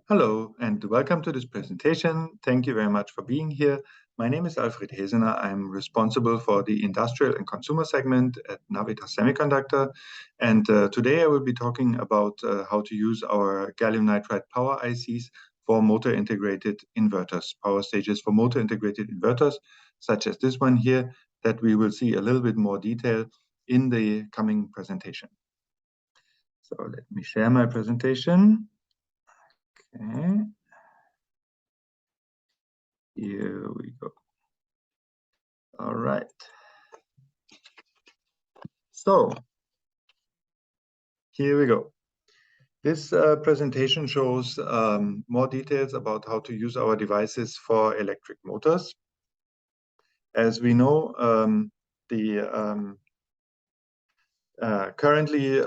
Hello and welcome to this presentation. Thank you very much for being here. My name is Alfred Hesener. I'm responsible for the industrial and consumer segment at Navitas Semiconductor. And today I will be talking about how to use our gallium nitride power ICs for motor integrated inverters, power stages for motor integrated inverters, such as this one here, that we will see a little bit more detail in the coming presentation. So let me share my presentation. Okay. Here we go. All right. So here we go. This presentation shows more details about how to use our devices for electric motors. As we know, the currently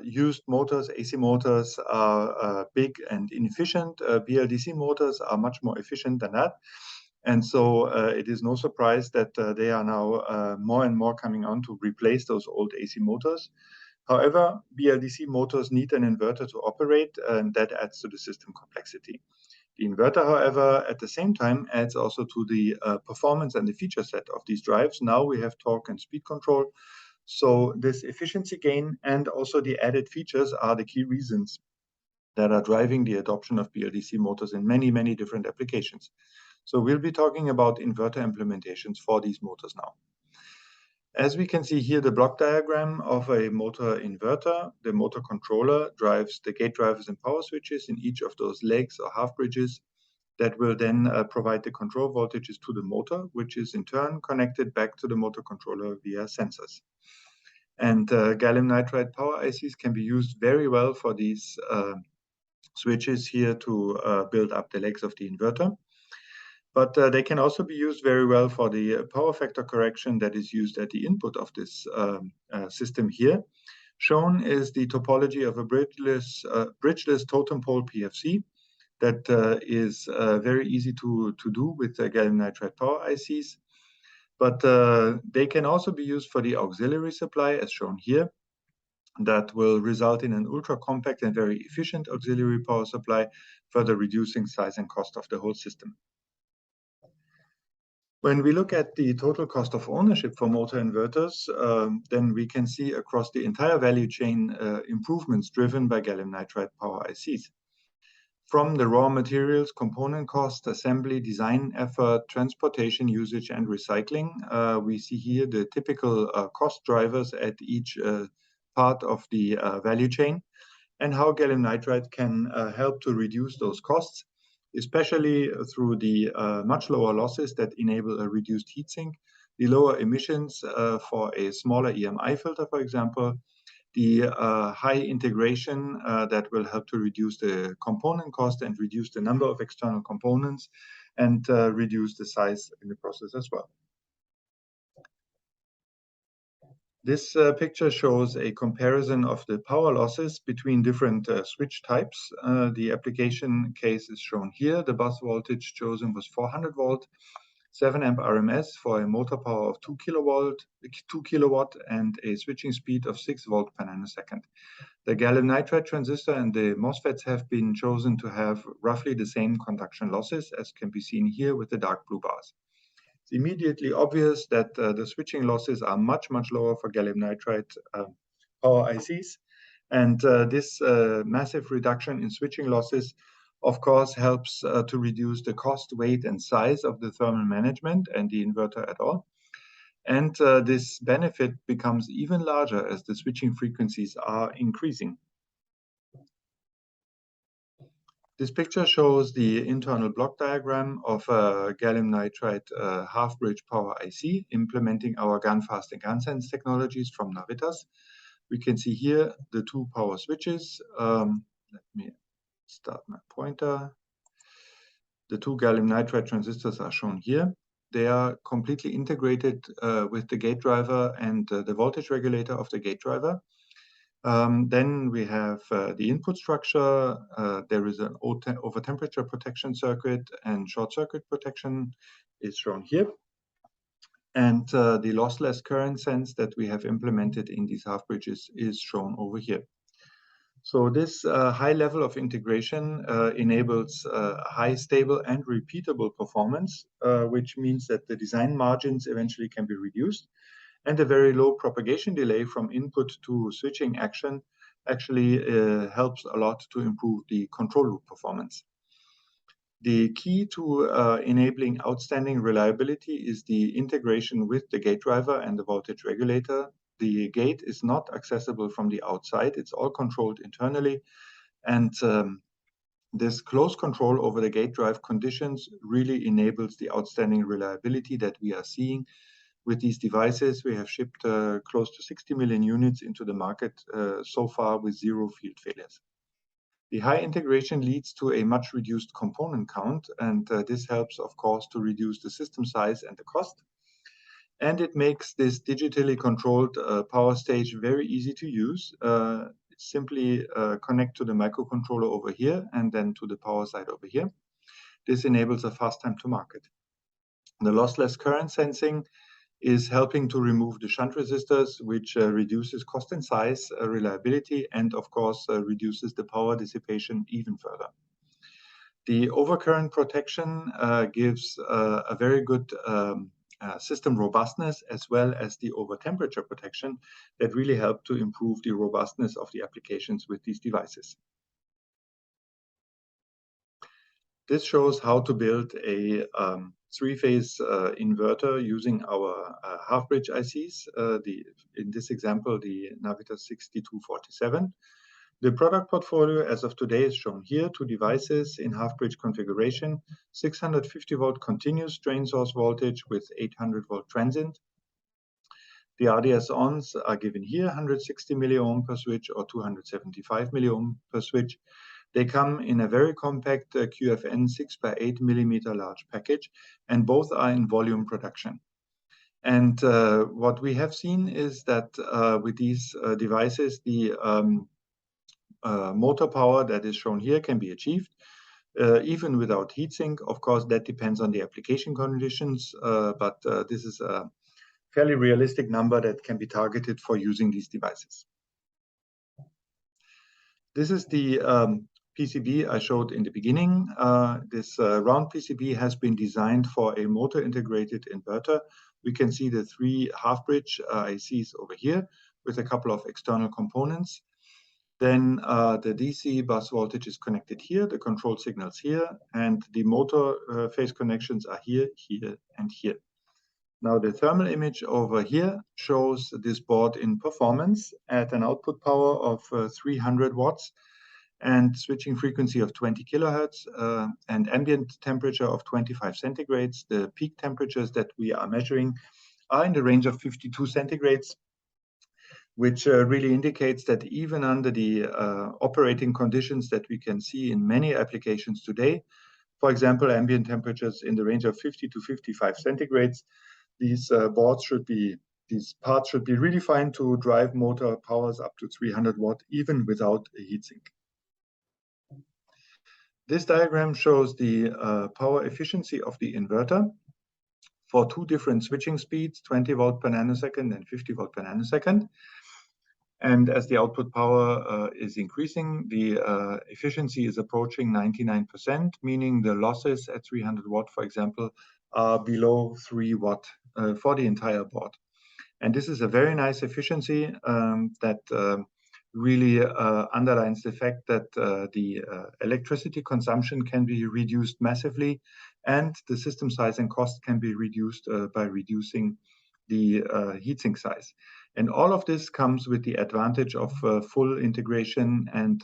used motors, AC motors, are big and inefficient. BLDC motors are much more efficient than that. And so it is no surprise that they are now more and more coming on to replace those old AC motors. However, BLDC motors need an inverter to operate, and that adds to the system complexity. The inverter, however, at the same time adds also to the performance and the feature set of these drives. Now we have torque and speed control. So this efficiency gain and also the added features are the key reasons that are driving the adoption of BLDC motors in many, many different applications. So we'll be talking about inverter implementations for these motors now. As we can see here, the block diagram of a motor inverter, the motor controller drives the gate drivers and power switches in each of those legs or half bridges that will then provide the control voltages to the motor, which is in turn connected back to the motor controller via sensors. And gallium nitride power ICs can be used very well for these switches here to build up the legs of the inverter. But they can also be used very well for the power factor correction that is used at the input of this system here. Shown is the topology of a bridgeless totem pole PFC that is very easy to do with gallium nitride power ICs. But they can also be used for the auxiliary supply, as shown here. That will result in an ultra-compact and very efficient auxiliary power supply, further reducing size and cost of the whole system. When we look at the total cost of ownership for motor inverters, then we can see across the entire value chain improvements driven by gallium nitride power ICs. From the raw materials, component cost, assembly, design effort, transportation, usage, and recycling, we see here the typical cost drivers at each part of the value chain and how gallium nitride can help to reduce those costs, especially through the much lower losses that enable a reduced heatsink, the lower emissions for a smaller EMI filter, for example, the high integration that will help to reduce the component cost and reduce the number of external components and reduce the size in the process as well. This picture shows a comparison of the power losses between different switch types. The application case is shown here. The bus voltage chosen was 400 volt, 7 amp RMS for a motor power of 2 kilowatt and a switching speed of 6 volt per nanosecond. The gallium nitride transistor and the MOSFETs have been chosen to have roughly the same conduction losses as can be seen here with the dark blue bars. It's immediately obvious that the switching losses are much, much lower for gallium nitride power ICs. And this massive reduction in switching losses, of course, helps to reduce the cost, weight, and size of the thermal management and the inverter at all. And this benefit becomes even larger as the switching frequencies are increasing. This picture shows the internal block diagram of a gallium nitride half-bridge power IC implementing our GaNFast and GaNSense technologies from Navitas. We can see here the two power switches. Let me start my pointer. The two gallium nitride transistors are shown here. They are completely integrated with the gate driver and the voltage regulator of the gate driver. Then we have the input structure. There is an over temperature protection circuit and short circuit protection is shown here. And the lossless current sense that we have implemented in these half bridges is shown over here. So this high level of integration enables high, stable, and repeatable performance, which means that the design margins eventually can be reduced, and a very low propagation delay from input to switching action actually helps a lot to improve the control loop performance. The key to enabling outstanding reliability is the integration with the gate driver and the voltage regulator. The gate is not accessible from the outside. It's all controlled internally. And this close control over the gate drive conditions really enables the outstanding reliability that we are seeing with these devices. We have shipped close to 60 million units into the market so far with 0 field failures. The high integration leads to a much reduced component count, and this helps, of course, to reduce the system size and the cost. And it makes this digitally controlled power stage very easy to use. Simply connect to the microcontroller over here and then to the power side over here. This enables a fast time to market. The lossless current sensing is helping to remove the shunt resistors, which reduces cost and size, reliability, and of course reduces the power dissipation even further. The overcurrent protection gives a very good system robustness, as well as the over temperature protection that really help to improve the robustness of the applications with these devices. This shows how to build a three-phase inverter using our half-bridge ICs, in this example, the Navitas 6247. The product portfolio as of today is shown here, 2 devices in half-bridge configuration, 650 volt continuous drain source voltage with 800 volt transient. The RDS-ons are given here, 160 milliohm per switch or 275 milliohm per switch. They come in a very compact QFN 6x8 millimeter large package, and both are in volume production. And what we have seen is that with these devices, the motor power that is shown here can be achieved even without heatsink. Of course, that depends on the application conditions, but this is a fairly realistic number that can be targeted for using these devices. This is the PCB I showed in the beginning. This round PCB has been designed for a motor integrated inverter. We can see the 3 half-bridge ICs over here with a couple of external components. Then the DC bus voltage is connected here, the control signals here, and the motor phase connections are here, here, and here. Now the thermal image over here shows this board in performance at an output power of 300 watts and switching frequency of 20 kilohertz and ambient temperature of 25 centigrades. The peak temperatures that we are measuring are in the range of 52 centigrades, which really indicates that even under the operating conditions that we can see in many applications today, for example, ambient temperatures in the range of 50 to 55 centigrades, these parts should be really fine to drive motor powers up to 300 watt, even without a heatsink. This diagram shows the power efficiency of the inverter for 2 different switching speeds, 20 volt per nanosecond and 50 volt per nanosecond. And as the output power is increasing, the efficiency is approaching 99%, meaning the losses at 300 watt, for example, are below 3 watt for the entire board. And this is a very nice efficiency that really underlines the fact that the electricity consumption can be reduced massively, and the system size and cost can be reduced by reducing the heatsink size. And all of this comes with the advantage of full integration and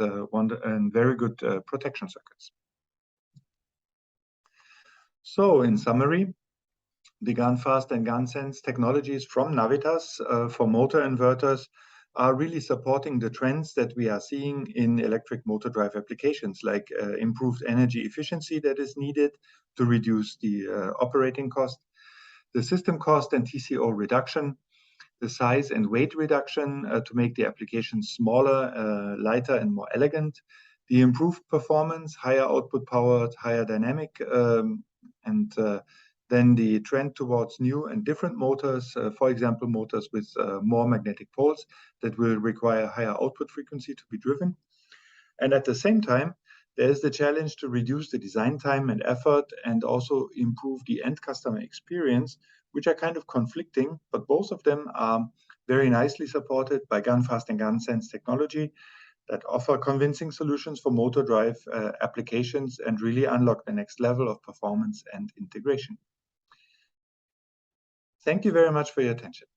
very good protection circuits. So in summary, the GaNFast and GaNSense technologies from Navitas for motor inverters are really supporting the trends that we are seeing in electric motor drive applications, like improved energy efficiency that is needed to reduce the operating cost, the system cost and TCO reduction, the size and weight reduction to make the application smaller, lighter, and more elegant, the improved performance, higher output power, higher dynamic, and then the trend towards new and different motors, for example, motors with more magnetic poles that will require higher output frequency to be driven. And at the same time, there is the challenge to reduce the design time and effort and also improve the end customer experience, which are kind of conflicting, but both of them are very nicely supported by GaNFast and GaNSense technology that offer convincing solutions for motor drive applications and really unlock the next level of performance and integration. Thank you very much for your attention.